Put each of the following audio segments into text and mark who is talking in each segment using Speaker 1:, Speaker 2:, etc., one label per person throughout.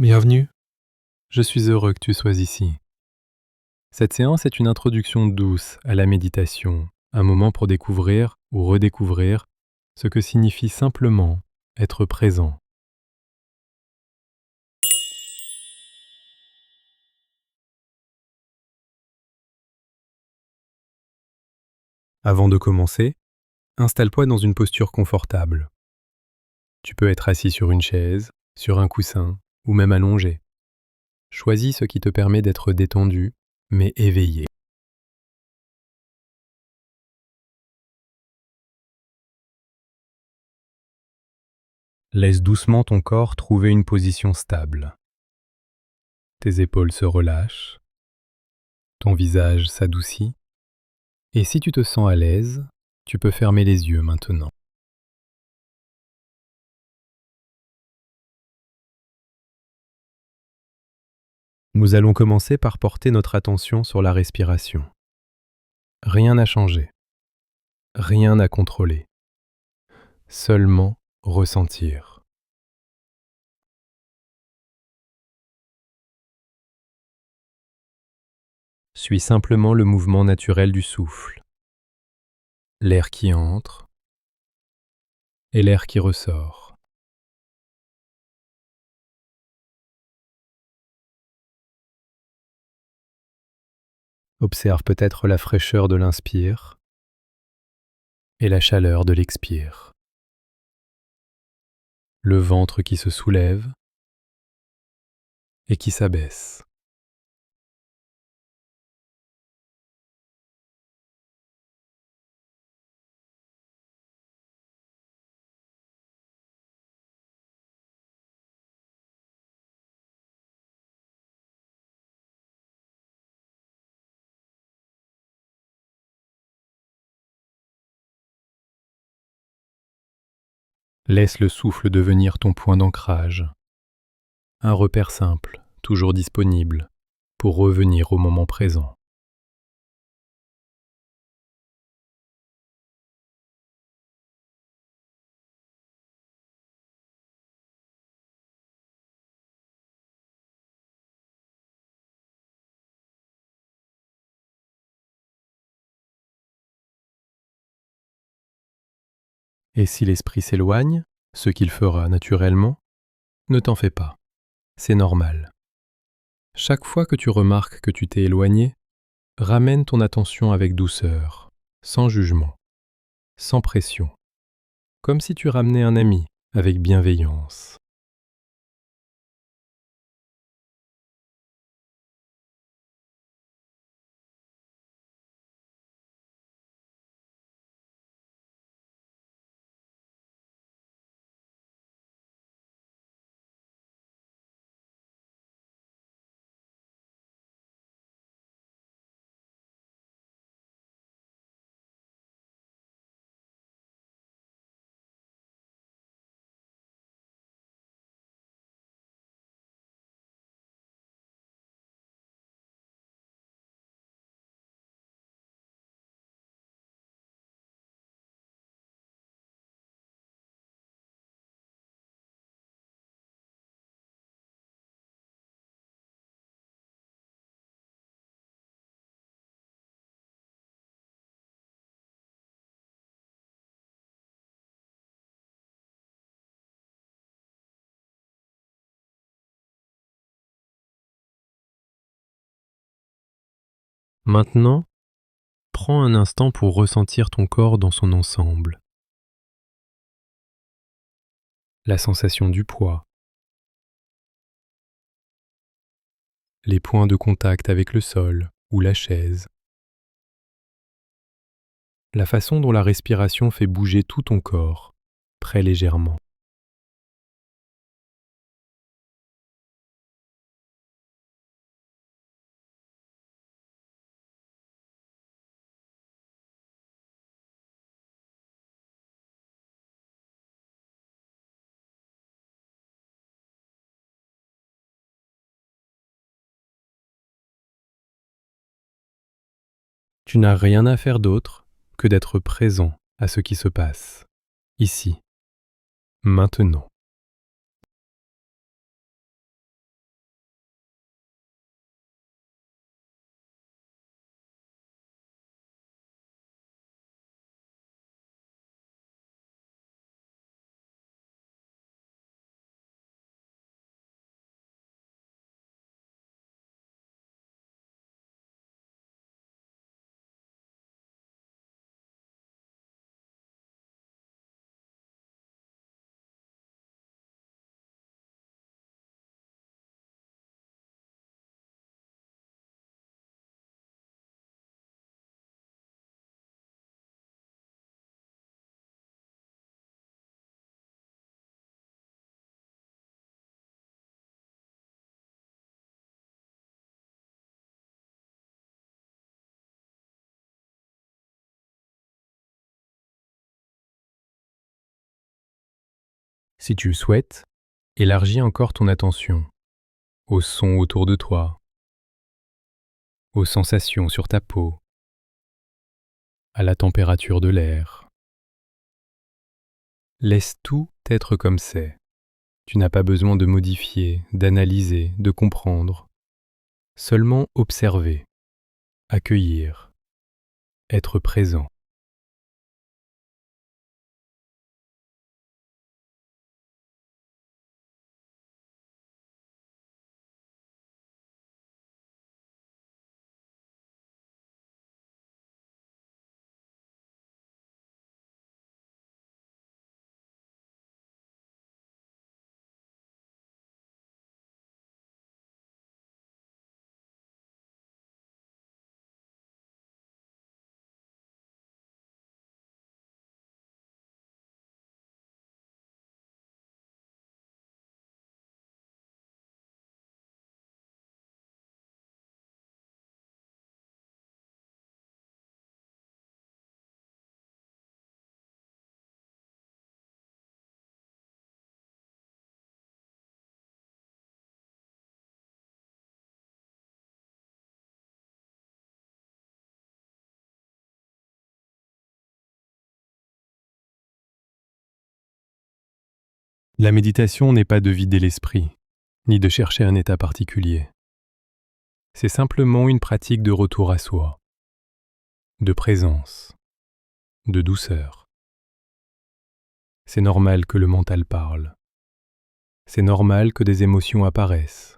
Speaker 1: Bienvenue, je suis heureux que tu sois ici. Cette séance est une introduction douce à la méditation, un moment pour découvrir ou redécouvrir ce que signifie simplement être présent. Avant de commencer, installe-toi dans une posture confortable. Tu peux être assis sur une chaise, sur un coussin ou même allongé. Choisis ce qui te permet d'être détendu, mais éveillé. Laisse doucement ton corps trouver une position stable. Tes épaules se relâchent, ton visage s'adoucit, et si tu te sens à l'aise, tu peux fermer les yeux maintenant. Nous allons commencer par porter notre attention sur la respiration. Rien n'a changé, rien à contrôler, seulement ressentir. Suis simplement le mouvement naturel du souffle, l'air qui entre et l'air qui ressort. Observe peut-être la fraîcheur de l'inspire et la chaleur de l'expire. Le ventre qui se soulève et qui s'abaisse. Laisse le souffle devenir ton point d'ancrage, un repère simple, toujours disponible, pour revenir au moment présent. Et si l'esprit s'éloigne, ce qu'il fera naturellement, ne t'en fais pas, c'est normal. Chaque fois que tu remarques que tu t'es éloigné, ramène ton attention avec douceur, sans jugement, sans pression, comme si tu ramenais un ami avec bienveillance. Maintenant, prends un instant pour ressentir ton corps dans son ensemble. La sensation du poids, les points de contact avec le sol ou la chaise, la façon dont la respiration fait bouger tout ton corps, très légèrement. Tu n'as rien à faire d'autre que d'être présent à ce qui se passe, ici, maintenant. Si tu le souhaites, élargis encore ton attention aux sons autour de toi, aux sensations sur ta peau, à la température de l'air. Laisse tout être comme c'est. Tu n'as pas besoin de modifier, d'analyser, de comprendre. Seulement observer, accueillir, être présent. La méditation n'est pas de vider l'esprit, ni de chercher un état particulier. C'est simplement une pratique de retour à soi, de présence, de douceur. C'est normal que le mental parle. C'est normal que des émotions apparaissent.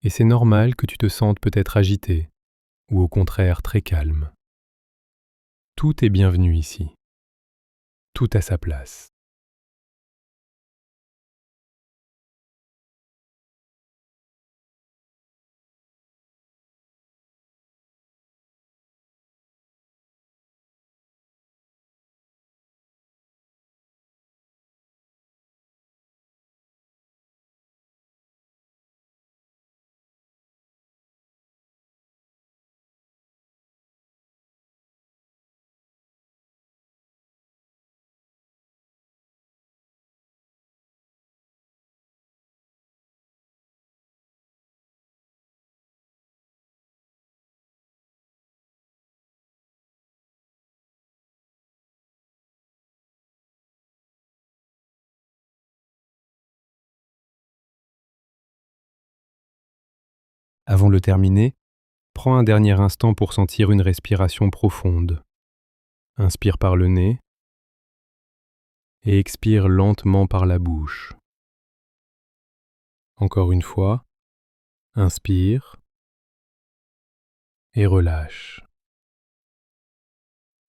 Speaker 1: Et c'est normal que tu te sentes peut-être agité, ou au contraire très calme. Tout est bienvenu ici. Tout à sa place. Avant de terminer, prends un dernier instant pour sentir une respiration profonde. Inspire par le nez et expire lentement par la bouche. Encore une fois, inspire et relâche.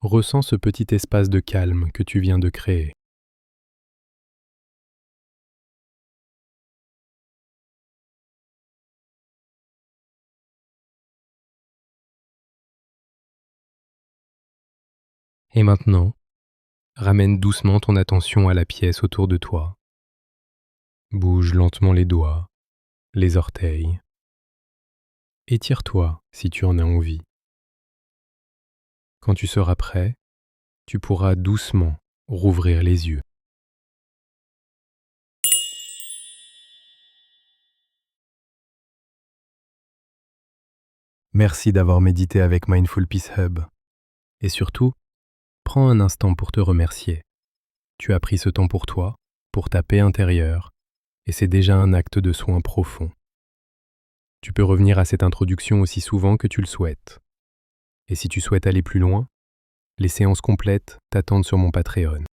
Speaker 1: Ressens ce petit espace de calme que tu viens de créer. Et maintenant, ramène doucement ton attention à la pièce autour de toi. Bouge lentement les doigts, les orteils. Étire-toi si tu en as envie. Quand tu seras prêt, tu pourras doucement rouvrir les yeux. Merci d'avoir médité avec Mindful Peace Hub. Et surtout, prends un instant pour te remercier. Tu as pris ce temps pour toi, pour ta paix intérieure, et c'est déjà un acte de soin profond. Tu peux revenir à cette introduction aussi souvent que tu le souhaites. Et si tu souhaites aller plus loin, les séances complètes t'attendent sur mon Patreon.